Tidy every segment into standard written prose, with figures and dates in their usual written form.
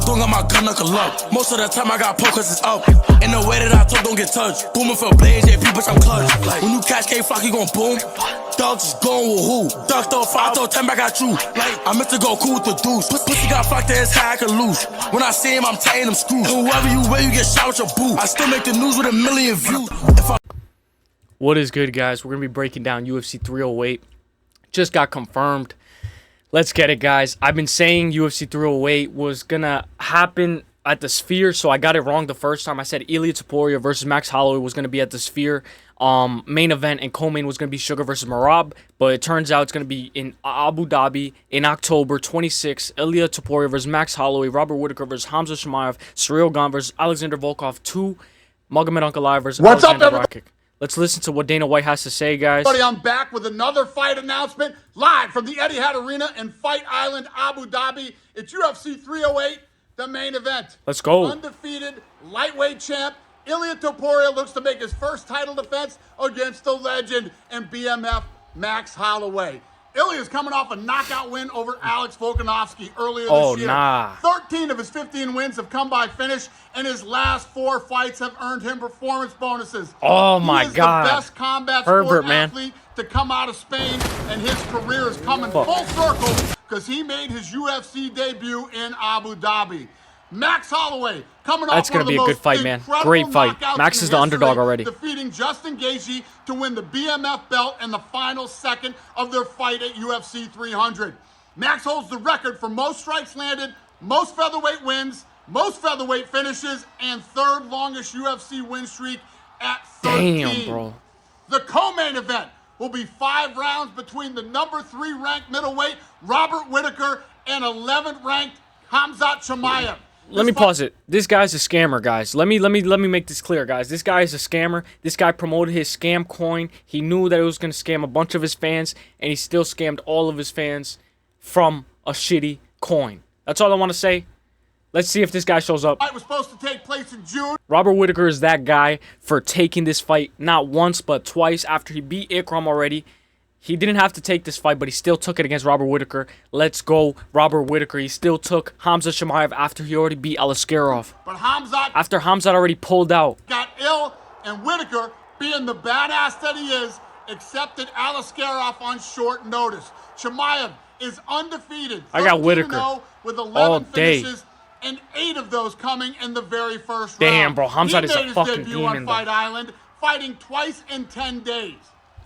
Don't got my gun knuckle up. Most of the time I got pokers it's up. In the way that I talk, don't get touched. Booming for blades, yeah, people I'm clutch. Like when you catch K-Flock, you gon' boom. Dogs just going with who? Ducked off 5, throw 10 back at you. Like I meant to go cool with the deuce. Pussy got flocked to his high, I can lose. When I see him, I'm tightening them screws. And whoever you wear, you get shot with your boot. I still make the news with 1 million views. What is good, guys? We're going to be breaking down UFC 308. Just got confirmed. Let's get it, guys. I've been saying UFC 308 was going to happen at the Sphere, so I got it wrong the first time. I said Ilia Topuria versus Max Holloway was going to be at the Sphere. Main event and co-main was going to be Sugar versus Merab, but it turns out it's going to be in Abu Dhabi in October 26th. Ilia Topuria versus Max Holloway, Robert Whittaker versus Khamzat Chimaev, Ciryl Gane versus Aleksandar Volkov 2, Magomed Ankalaev versus Aleksandar Rakic. Let's listen to what Dana White has to say, guys. I'm back with another fight announcement live from the Etihad Arena in Fight Island, Abu Dhabi. It's UFC 308, the main event. Let's go. Undefeated lightweight champ Ilia Topuria looks to make his first title defense against the legend and BMF Max Holloway. Ilia's coming off a knockout win over Alex Volkanovski earlier this year. 13 of his 15 wins have come by finish, and his last 4 fights have earned him performance bonuses. Oh my God. He is the best combat sport athlete to come out of Spain, and his career is coming full circle because he made his UFC debut in Abu Dhabi. Max Holloway coming off That's going to be a good fight, man. Great fight. Max is the underdog already. Defeating Justin Gaethje to win the BMF belt in the final second of their fight at UFC 300. Max holds the record for most strikes landed, most featherweight wins, most featherweight finishes, and third longest UFC win streak at 13. Damn, bro. The co-main event will be 5 rounds between the number 3 ranked middleweight Robert Whittaker and 11th ranked Khamzat Chimaev. Let me pause it. This guy's a scammer, guys. Let me make this clear, guys. This guy is a scammer. This guy promoted his scam coin. He knew that it was going to scam a bunch of his fans, and he still scammed all of his fans from a shitty coin. That's all I want to say. Let's see if this guy shows up. Fight was supposed to take place in June. Robert Whittaker is that guy for taking this fight not once but twice after he beat Ikram already. He didn't have to take this fight, but he still took it against Robert Whittaker. Let's go, Robert Whittaker. He still took Khamzat Chimaev after he already beat Aleksandar. But Khamzat, after Khamzat already pulled out, got ill, and Whittaker, being the badass that he is, accepted Aleksandar on short notice. Chimaev is undefeated. I got Whittaker with 11 all day. finishes, and 8 of those coming in the very first round. Damn, bro, Khamzat is a fucking demon. He made his debut on Fight Island, fighting twice in 10 days.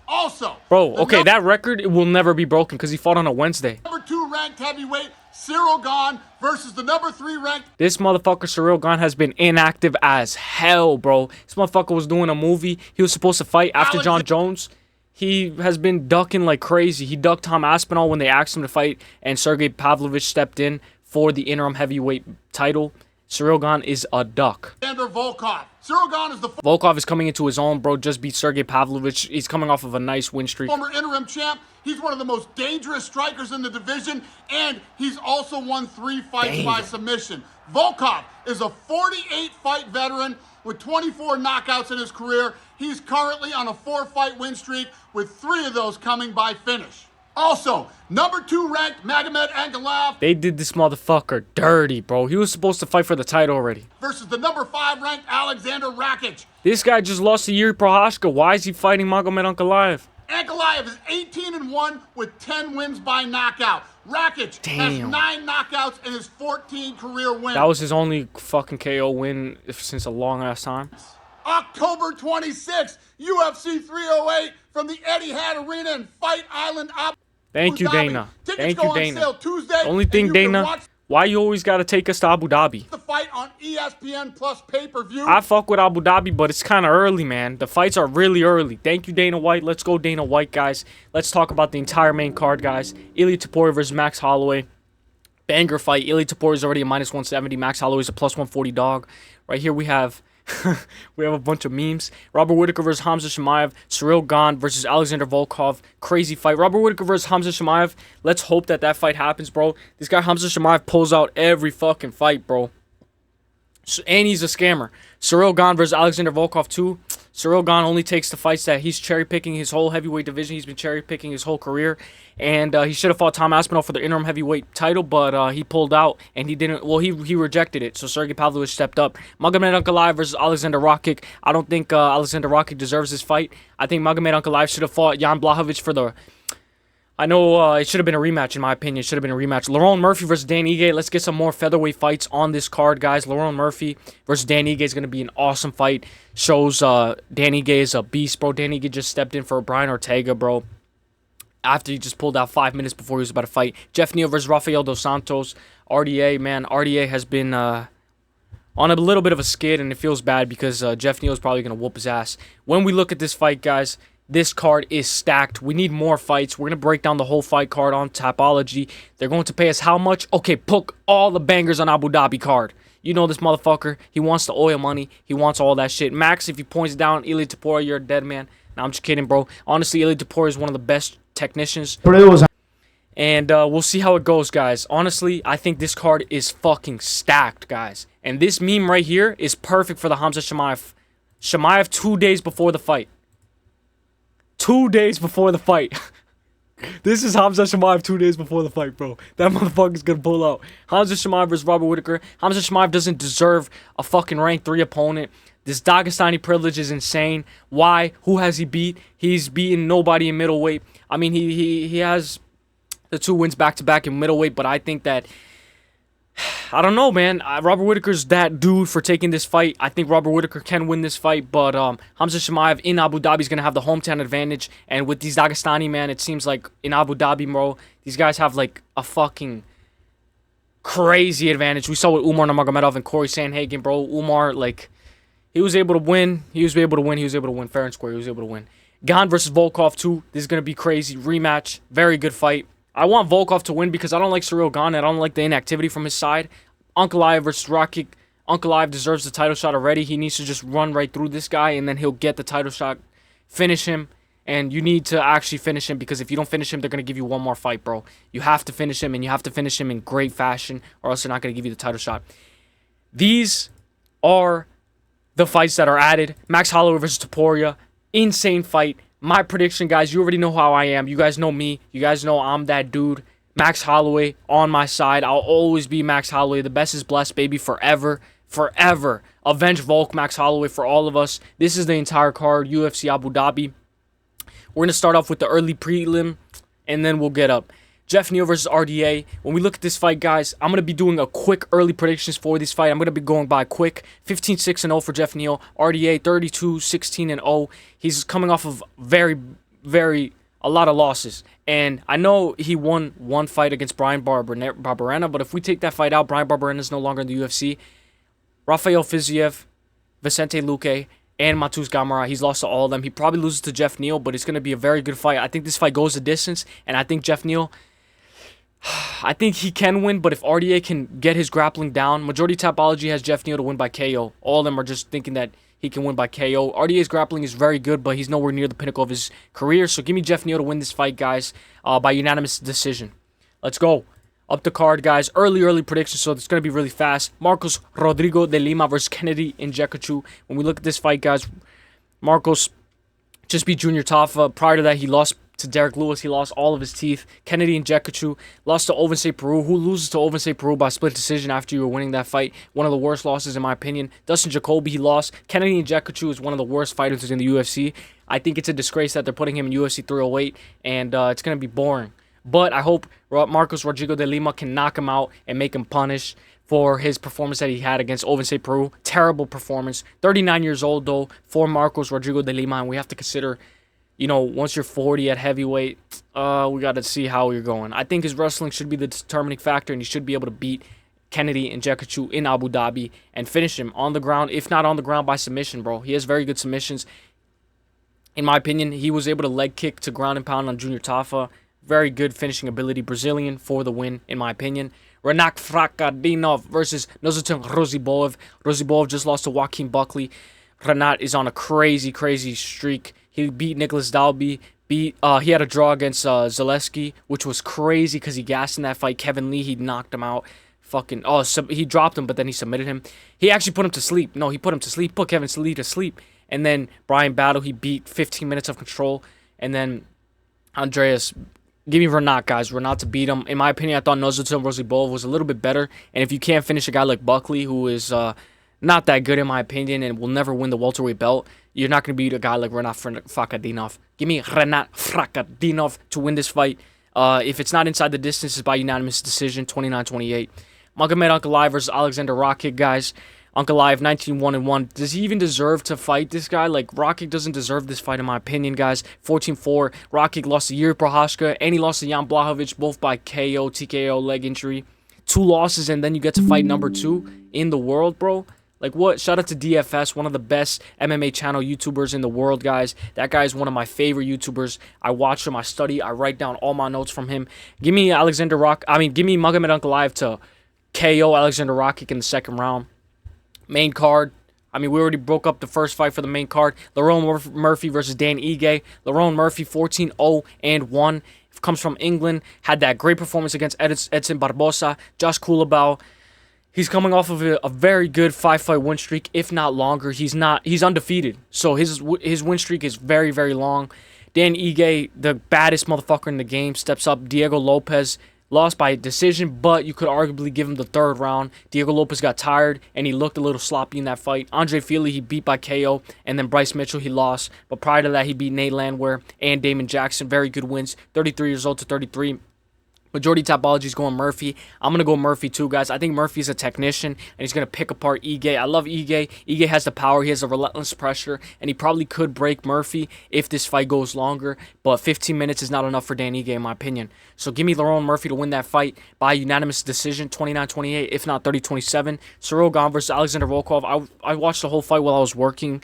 Also, bro, okay, that record it will never be broken because he fought on a Wednesday. Number 2 ranked heavyweight Ciryl Gane versus the number 3 ranked. This motherfucker Ciryl Gane has been inactive as hell, bro. This motherfucker was doing a movie. He was supposed to fight after John Jones. He has been ducking like crazy. He ducked Tom Aspinall when they asked him to fight, and Sergey Pavlovich stepped in for the interim heavyweight title. Ciryl Gane is a duck. Volkov. Ciryl Gane is the Volkov is coming into his own, bro. Just beat Sergey Pavlovich. He's coming off of a nice win streak. Former interim champ. He's one of the most dangerous strikers in the division, and he's also won 3 fights by submission. Volkov is a 48-fight veteran with 24 knockouts in his career. He's currently on a 4-fight win streak with 3 of those coming by finish. Also, number 2 ranked Magomed Ankalaev. They did this motherfucker dirty, bro. He was supposed to fight for the title already. Versus the number 5 ranked Aleksandar Rakic. This guy just lost to Yuri Prochazka. Why is he fighting Magomed Ankalaev? Ankalaev is 18-1 with 10 wins by knockout. Rakic has 9 knockouts in his 14 career wins. That was his only fucking KO win since a long ass time. October 26th, UFC 308 from the Etihad Arena in Fight Island. Thank you, Dana. Tickets Thank you, Dana. Tuesday, only thing, Dana, why you always gotta take us to Abu Dhabi? The fight on ESPN Plus pay-per-view. I fuck with Abu Dhabi, but it's kind of early, man. The fights are really early. Thank you, Dana White. Let's go, Dana White, guys. Let's talk about the entire main card, guys. Ilia Topuria versus Max Holloway. Banger fight. Ilia Topuria is already a -170. Max Holloway is a +140 dog. Right here we have we have a bunch of memes. Robert Whittaker versus Khamzat Chimaev. Ciryl Gane versus Aleksandar Volkov. Crazy fight. Robert Whittaker versus Khamzat Chimaev. Let's hope that that fight happens, bro. This guy Khamzat Chimaev pulls out every fucking fight, bro. And he's a scammer. Ciryl Gane versus Aleksandar Volkov too. Ciryl Gane only takes the fights that he's cherry-picking his whole heavyweight division. He's been cherry-picking his whole career. And he should have fought Tom Aspinall for the interim heavyweight title, but he pulled out, and he didn't. Well, he rejected it, so Sergey Pavlovich stepped up. Magomed Ankalaev versus Aleksandar Rakic. I don't think Aleksandar Rakic deserves this fight. I think Magomed Ankalaev should have fought Jan Blachowicz for the... I know it should have been a rematch, in my opinion. It should have been a rematch. Lerone Murphy versus Dan Ige. Let's get some more featherweight fights on this card, guys. Lerone Murphy versus Dan Ige is going to be an awesome fight. Shows Dan Ige is a beast, bro. Dan Ige just stepped in for Brian Ortega, bro, after he just pulled out 5 minutes before he was about to fight. Geoff Neal versus Rafael dos Santos. RDA, man. RDA has been on a little bit of a skid, and it feels bad because Geoff Neal is probably going to whoop his ass. When we look at this fight, guys, this card is stacked. We need more fights. We're going to break down the whole fight card on Tapology. They're going to pay us how much? Okay, put all the bangers on Abu Dhabi card. You know this motherfucker. He wants the oil money. He wants all that shit. Max, if he points down Ilia Topuria, you're a dead man. Nah, I'm just kidding, bro. Honestly, Ilia Topuria is one of the best technicians. And we'll see how it goes, guys. Honestly, I think this card is fucking stacked, guys. And this meme right here is perfect for the Khamzat Chimaev. Chimaev 2 days before the fight. 2 days before the fight. This is Khamzat Chimaev 2 days before the fight, bro. That motherfucker's gonna pull out. Khamzat Chimaev versus Robert Whittaker. Khamzat Chimaev doesn't deserve a fucking rank 3 opponent. This Dagestani privilege is insane. Why? Who has he beat? He's beaten nobody in middleweight. I mean, he has the 2 wins back-to-back in middleweight, but I think that... I don't know, man. Robert Whittaker's that dude for taking this fight. I think Robert Whittaker can win this fight, but Khamzat Chimaev in Abu Dhabi is going to have the hometown advantage. And with these Dagestani, man, it seems like in Abu Dhabi, bro, these guys have like a fucking crazy advantage. We saw with Umar Nurmagomedov and Corey Sandhagen, bro. Umar, like, he was able to win. He was able to win fair and square. He was able to win. Gane versus Volkov, too. This is going to be crazy. Rematch. Very good fight. I want Volkov to win because I don't like Ciryl Gane. I don't like the inactivity from his side. Ankalaev versus Rakic. Ankalaev deserves the title shot already. He needs to just run right through this guy, and then he'll get the title shot. Finish him, and you need to actually finish him because if you don't finish him, they're going to give you one more fight, bro. You have to finish him, and you have to finish him in great fashion, or else they're not going to give you the title shot. These are the fights that are added. Max Holloway versus Topuria. Insane fight. My prediction, guys, you already know how I am. You guys know me. You guys know I'm that dude. Max Holloway on my side. I'll always be Max Holloway. The best is blessed, baby, forever. Forever. Avenge Volk, Max Holloway for all of us. This is the entire card, UFC Abu Dhabi. We're going to start off with the early prelim, and then we'll get up. Geoff Neal versus RDA. When we look at this fight, guys, I'm going to be doing a quick early predictions for this fight. I'm going to be going by quick. 15-6-0 for Geoff Neal. RDA 32-16-0. He's coming off of a lot of losses. And I know he won one fight against Brian Barberena, but if we take that fight out, Brian Barberena is no longer in the UFC. Rafael Fiziev, Vicente Luque, and Matus Gamera. He's lost to all of them. He probably loses to Geoff Neal, but it's going to be a very good fight. I think this fight goes the distance, and I think Geoff Neal... I think he can win, but if RDA can get his grappling down, majority Tapology has Geoff Neal to win by KO. All of them are just thinking that he can win by KO. RDA's grappling is very good, but he's nowhere near the pinnacle of his career. So give me Geoff Neal to win this fight, guys, by unanimous decision. Let's go. Up the card, guys. Early predictions, so it's going to be really fast. Marcos Rodrigo de Lima versus Kennedy Nzechukwu. When we look at this fight, guys, Marcos just beat Junior Tafa. Prior to that, he lost to Derek Lewis. He lost all of his teeth. Kennedy Nzechukwu lost to Ovince Peru, who loses to Ovince Peru by split decision after you were winning that fight. One of the worst losses, in my opinion. Dustin Jacoby, he lost. Kennedy Nzechukwu is one of the worst fighters in the UFC. I think it's a disgrace that they're putting him in UFC 308, and it's going to be boring. But I hope Marcos Rodrigo de Lima can knock him out and make him punish for his performance that he had against Ovince Peru. Terrible performance. 39 years old, though, for Marcos Rodrigo de Lima, and we have to consider... You know, once you're 40 at heavyweight, we got to see how you're going. I think his wrestling should be the determining factor, and he should be able to beat Kennedy Nzechukwu in Abu Dhabi and finish him on the ground, if not on the ground, by submission, bro. He has very good submissions. In my opinion, he was able to leg kick to ground and pound on Junior Tafa. Very good finishing ability. Brazilian for the win, in my opinion. Rinat Fakhretdinov versus Nursulton Ruziboev. Ruziboev just lost to Joaquin Buckley. Rinat is on a crazy streak. He beat Nicholas Dalby. He had a draw against Zaleski, which was crazy because he gassed in that fight. Kevin Lee, he knocked him out. He dropped him, but then he submitted him. He actually put him to sleep. No, he put him to sleep. Put Kevin Lee to sleep. And then Brian Battle, he beat 15 minutes of control. And then Andreas, give me Rinat, guys. Rinat to beat him. In my opinion, I thought Nursulton Ruziboev was a little bit better. And if you can't finish a guy like Buckley, who is not that good in my opinion and will never win the welterweight belt, you're not going to beat a guy like Rinat Fakhretdinov. Give me Rinat Fakhretdinov to win this fight. If it's not inside the distance, it's by unanimous decision, 29-28. Magomed Ankalaev versus Aleksandar Rakic, guys. Ankalaev, 19-1-1. Does he even deserve to fight this guy? Like, Rakic doesn't deserve this fight, in my opinion, guys. 14-4. Rakic lost to Jiří Procházka, and he lost to Jan Blachowicz, both by KO, TKO, leg injury. 2 losses, and then you get to fight number 2 in the world, bro. Like, what? Shout out to DFS, one of the best MMA channel YouTubers in the world, guys. That guy is one of my favorite YouTubers. I watch him, I study, I write down all my notes from him. Give me Magomed Ankalaev to KO Aleksandar Rakic in the second round. Main card. I mean, we already broke up the first fight for the main card. Lerone Murphy versus Dan Ige. Lerone Murphy, 14-0-1. Comes from England. Had that great performance against Edson Barbosa. Josh Kulabau. He's coming off of a very good 5-fight win streak, if not longer. He's undefeated. So his win streak is very, very long. Dan Ige, the baddest motherfucker in the game, steps up. Diego Lopez lost by decision, but you could arguably give him the third round. Diego Lopez got tired, and he looked a little sloppy in that fight. Andre Fili, he beat by KO, and then Bryce Mitchell, he lost. But prior to that, he beat Nate Landwehr and Damon Jackson. Very good wins, 33 years old to 33. Majority topology is going Murphy. I'm going to go Murphy too, guys. I think Murphy's a technician, and he's going to pick apart Ige. I love Ige. Ige has the power. He has a relentless pressure, and he probably could break Murphy if this fight goes longer. But 15 minutes is not enough for Dan Ige, in my opinion. So give me Lerone Murphy to win that fight by unanimous decision, 29-28, if not 30-27. Ciryl Gane versus Aleksandar Volkov. I watched the whole fight while I was working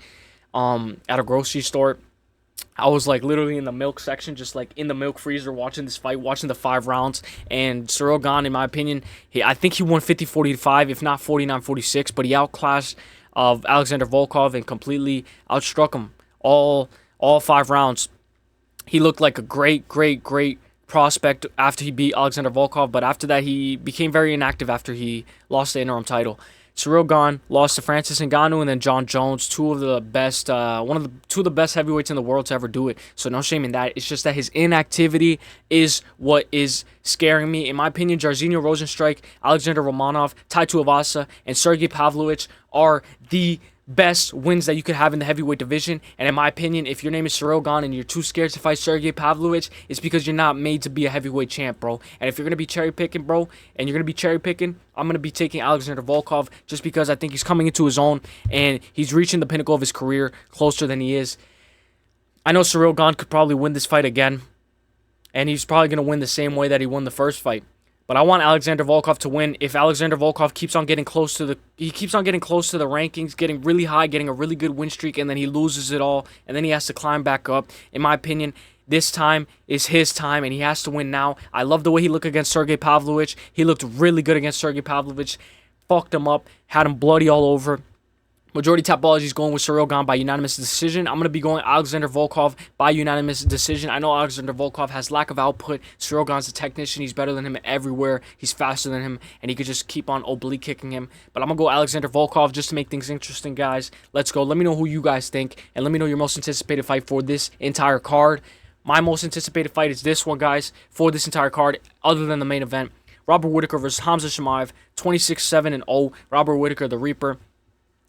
at a grocery store. I was like literally in the milk section, just like in the milk freezer watching this fight, watching the 5 rounds. And Ciryl Gane, in my opinion, I think he won 50-45, if not 49-46, but he outclassed Aleksandar Volkov and completely outstruck him all 5 rounds. He looked like a great prospect after he beat Aleksandar Volkov, but after that he became very inactive after he lost the interim title. Ciryl Gane lost to Francis Ngannou and then John Jones, two of the best heavyweights in the world to ever do it. So no shame in that. It's just that his inactivity is what is scaring me. In my opinion, Jairzinho Rozenstruik, Alexander Romanov, Tai Tuivasa, and Sergey Pavlovich are the best wins that you could have in the heavyweight division. And in my opinion, if your name is Ciryl Gane and you're too scared to fight Sergey Pavlovich, it's because you're not made to be a heavyweight champ, bro. And if you're going to be cherry picking, bro, I'm going to be taking Aleksandar Volkov just because I think he's coming into his own and he's reaching the pinnacle of his career closer than he is. I know Ciryl Gane could probably win this fight again, and he's probably going to win the same way that he won the first fight. But I want Aleksandar Volkov to win. If Aleksandar Volkov keeps on getting close to the rankings, getting really high, getting a really good win streak, and then he loses it all, and then he has to climb back up. In my opinion, this time is his time, and he has to win now. I love the way he looked against Sergey Pavlovich. He looked really good against Sergey Pavlovich. Fucked him up, had him bloody all over. Majority topology is going with Ciryl Gane by unanimous decision. I'm going to be going Aleksandar Volkov by unanimous decision. I know Aleksandar Volkov has lack of output. Ciryl Gane's a technician. He's better than him everywhere. He's faster than him, and he could just keep on oblique kicking him. But I'm going to go Aleksandar Volkov just to make things interesting, guys. Let's go. Let me know who you guys think, and let me know your most anticipated fight for this entire card. My most anticipated fight is this one, guys, for this entire card, other than the main event. Robert Whittaker versus Khamzat Chimaev, 26-7-0. Robert Whittaker, the Reaper,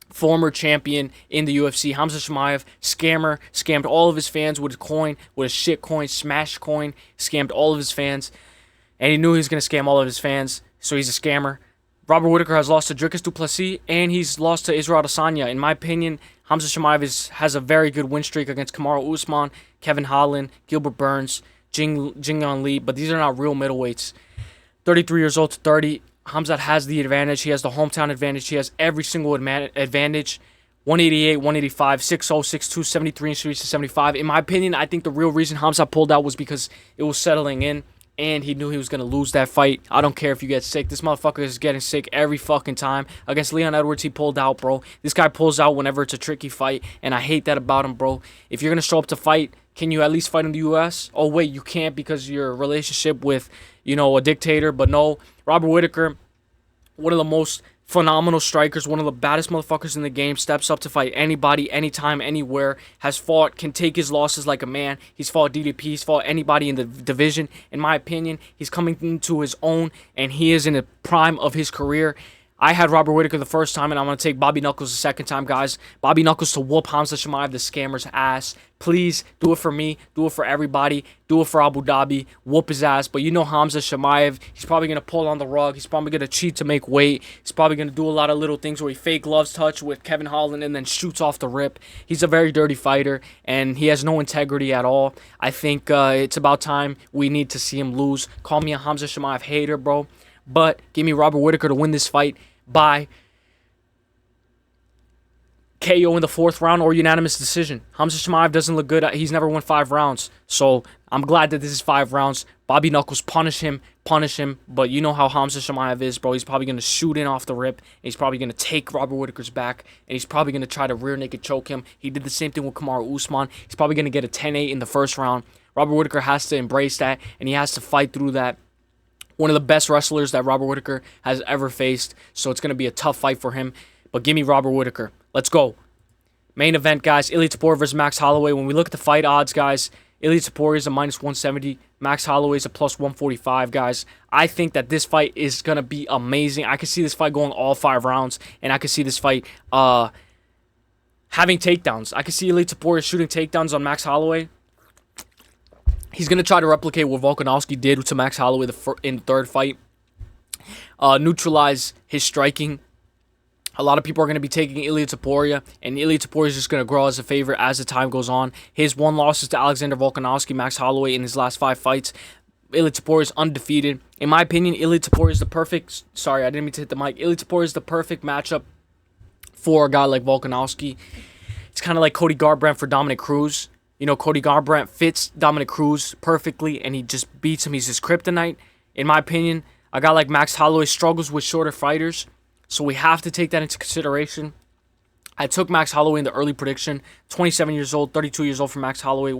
former champion in the UFC. Khamzat Chimaev, scammer, scammed all of his fans with a coin, with a shit coin, smash coin, scammed all of his fans, and he knew he was going to scam all of his fans, so he's a scammer. Robert Whittaker has lost to Dricus du Plessis, and he's lost to Israel Adesanya. In my opinion, Khamzat Chimaev has a very good win streak against Kamaru Usman, Kevin Holland, Gilbert Burns, Jingyan Lee, but these are not real middleweights. 33 years old to 30. Khamzat has the advantage. He has the hometown advantage. He has every single advantage. 188, 185, 6'0", 6'2", 73 inch reach to 75. In my opinion, I think the real reason Khamzat pulled out was because it was settling in, and he knew he was going to lose that fight. I don't care if you get sick. This motherfucker is getting sick every fucking time. Against Leon Edwards, he pulled out, bro. This guy pulls out whenever it's a tricky fight, and I hate that about him, bro. If you're going to show up to fight, can you at least fight in the U.S.? Oh, wait, you can't because of your relationship with, a dictator. But no, Robert Whittaker, one of the most phenomenal strikers, one of the baddest motherfuckers in the game, steps up to fight anybody, anytime, anywhere, has fought, can take his losses like a man. He's fought DDP, he's fought anybody in the division. In my opinion, he's coming into his own, and he is in the prime of his career. I had Robert Whittaker the first time, and I'm going to take Bobby Knuckles the second time, guys. Bobby Knuckles to whoop Khamzat Chimaev, the scammer's ass. Please, do it for me. Do it for everybody. Do it for Abu Dhabi. Whoop his ass. But you know Khamzat Chimaev, he's probably going to pull on the rug. He's probably going to cheat to make weight. He's probably going to do a lot of little things where he fake gloves touch with Kevin Holland and then shoots off the rip. He's a very dirty fighter, and he has no integrity at all. I think it's about time we need to see him lose. Call me a Khamzat Chimaev hater, bro. But give me Robert Whittaker to win this fight by KO in the 4th round or unanimous decision. Khamzat Chimaev doesn't look good. He's never won 5 rounds. So I'm glad that this is 5 rounds. Bobby Knuckles, punish him. But you know how Khamzat Chimaev is, bro. He's probably going to shoot in off the rip. And he's probably going to take Robert Whittaker's back. And he's probably going to try to rear naked choke him. He did the same thing with Kamaru Usman. He's probably going to get a 10-8 in the 1st round. Robert Whittaker has to embrace that, and he has to fight through that. One of the best wrestlers that Robert Whittaker has ever faced. So it's going to be a tough fight for him. But give me Robert Whittaker. Let's go. Main event, guys. Ilia Topuria versus Max Holloway. When we look at the fight odds, guys, Ilia Topuria is a -170. Max Holloway is a +145, guys. I think that this fight is going to be amazing. I could see this fight going all 5 rounds. And I could see this fight having takedowns. I could see Ilia Topuria shooting takedowns on Max Holloway. He's going to try to replicate what Volkanovski did to Max Holloway in the 3rd fight. Neutralize his striking. A lot of people are going to be taking Ilia Topuria, and Ilia Topuria is just going to grow as a favorite as the time goes on. His 1 loss is to Aleksandar Volkanovski, Max Holloway in his last 5 fights. Ilia Topuria is undefeated. In my opinion, Ilia Topuria is the perfect... Sorry, I didn't mean to hit the mic. Ilia Topuria is the perfect matchup for a guy like Volkanovski. It's kind of like Cody Garbrandt for Dominic Cruz. You know, Cody Garbrandt fits Dominic Cruz perfectly, and he just beats him. He's his kryptonite. In my opinion, a guy like Max Holloway struggles with shorter fighters, so we have to take that into consideration. I took Max Holloway in the early prediction. 27 years old, 32 years old for Max Holloway.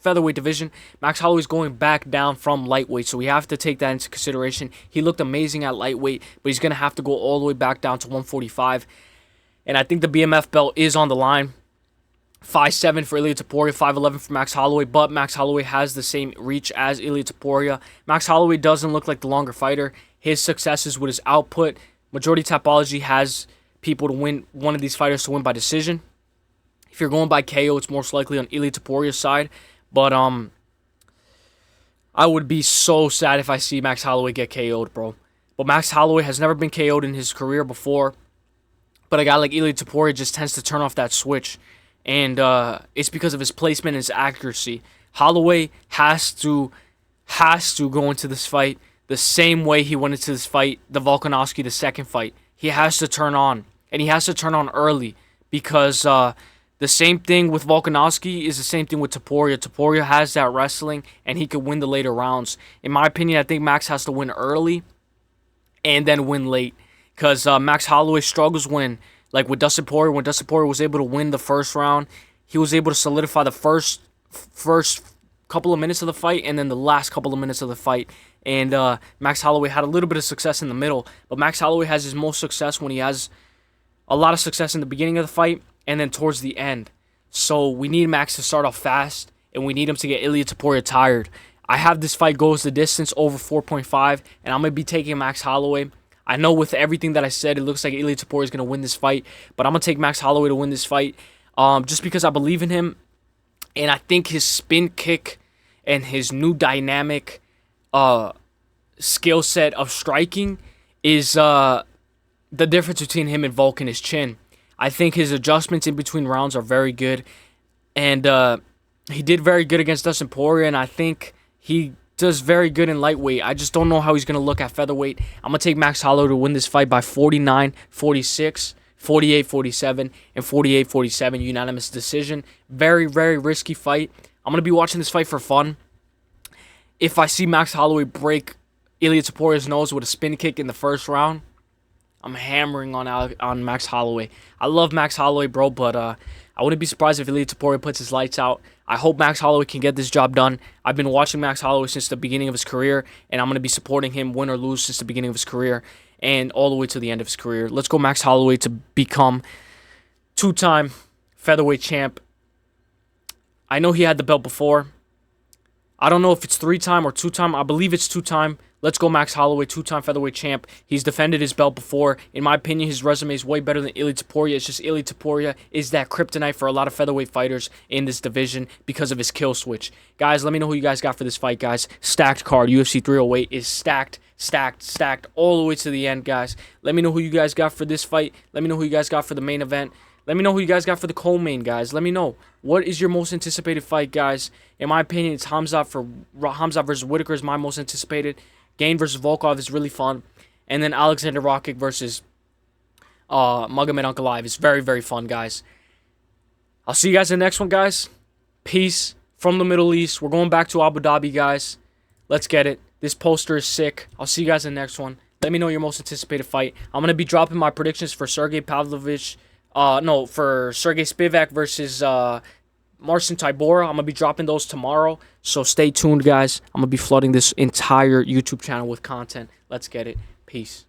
Featherweight division. Max Holloway's going back down from lightweight, so we have to take that into consideration. He looked amazing at lightweight, but he's going to have to go all the way back down to 145. And I think the BMF belt is on the line. 5'7" for Ilia Topuria, 5'11" for Max Holloway, but Max Holloway has the same reach as Ilia Topuria. Max Holloway doesn't look like the longer fighter. His successes with his output, majority Tapology has people to win, one of these fighters to win by decision. If you're going by KO, it's most likely on Ilia Topuria's side, but I would be so sad if I see Max Holloway get KO'd, bro. But Max Holloway has never been KO'd in his career before, but a guy like Ilia Topuria just tends to turn off that switch. And it's because of his placement and his accuracy. Holloway has to go into this fight the same way he went into this fight, the Volkanovski, the 2nd fight. He has to turn on, and he has to turn on early, because the same thing with Volkanovski is the same thing with Topuria. Topuria has that wrestling, and he could win the later rounds. In my opinion, I think Max has to win early and then win late, because Max Holloway struggles like with Dustin Poirier, when Dustin Poirier was able to win the 1st round, he was able to solidify the first couple of minutes of the fight and then the last couple of minutes of the fight. And Max Holloway had a little bit of success in the middle, but Max Holloway has his most success when he has a lot of success in the beginning of the fight and then towards the end. So we need Max to start off fast, and we need him to get Ilia Topuria tired. I have this fight goes the distance over 4.5, and I'm going to be taking Max Holloway. I know with everything that I said, it looks like Ilia Topuria is going to win this fight. But I'm going to take Max Holloway to win this fight just because I believe in him. And I think his spin kick and his new dynamic skill set of striking is the difference between him and Volk and his chin. I think his adjustments in between rounds are very good. And he did very good against Dustin Poirier. And I think he does very good in lightweight. I just don't know how he's going to look at featherweight. I'm going to take Max Holloway to win this fight by 49-46, 48-47, and 48-47 unanimous decision. Very, very risky fight. I'm going to be watching this fight for fun. If I see Max Holloway break Ilia Topuria's nose with a spin kick in the 1st round, I'm hammering on Max Holloway. I love Max Holloway, bro, but I wouldn't be surprised if Ilia Topuria puts his lights out. I hope Max Holloway can get this job done. I've been watching Max Holloway since the beginning of his career, and I'm going to be supporting him win or lose since the beginning of his career and all the way to the end of his career. Let's go Max Holloway to become two-time featherweight champ. I know he had the belt before. I don't know if it's 3-time or 2-time. I believe it's 2-time. Let's go Max Holloway, 2-time featherweight champ. He's defended his belt before. In my opinion, his resume is way better than Ilia Topuria. It's just Ilia Topuria is that kryptonite for a lot of featherweight fighters in this division because of his kill switch. Guys, let me know who you guys got for this fight, guys. Stacked card. UFC 308 is stacked all the way to the end, guys. Let me know who you guys got for this fight. Let me know who you guys got for the main event. Let me know who you guys got for the co-main, guys. Let me know. What is your most anticipated fight, guys? In my opinion, it's Khamzat versus Whittaker is my most anticipated. Gane versus Volkov is really fun. And then Aleksandar Rakic versus Magomed Ankalaev is very, very fun, guys. I'll see you guys in the next one, guys. Peace from the Middle East. We're going back to Abu Dhabi, guys. Let's get it. This poster is sick. I'll see you guys in the next one. Let me know your most anticipated fight. I'm going to be dropping my predictions for Sergey Pavlovich. For Sergey Spivak versus Marcin Tybura. I'm going to be dropping those tomorrow. So stay tuned, guys. I'm going to be flooding this entire YouTube channel with content. Let's get it. Peace.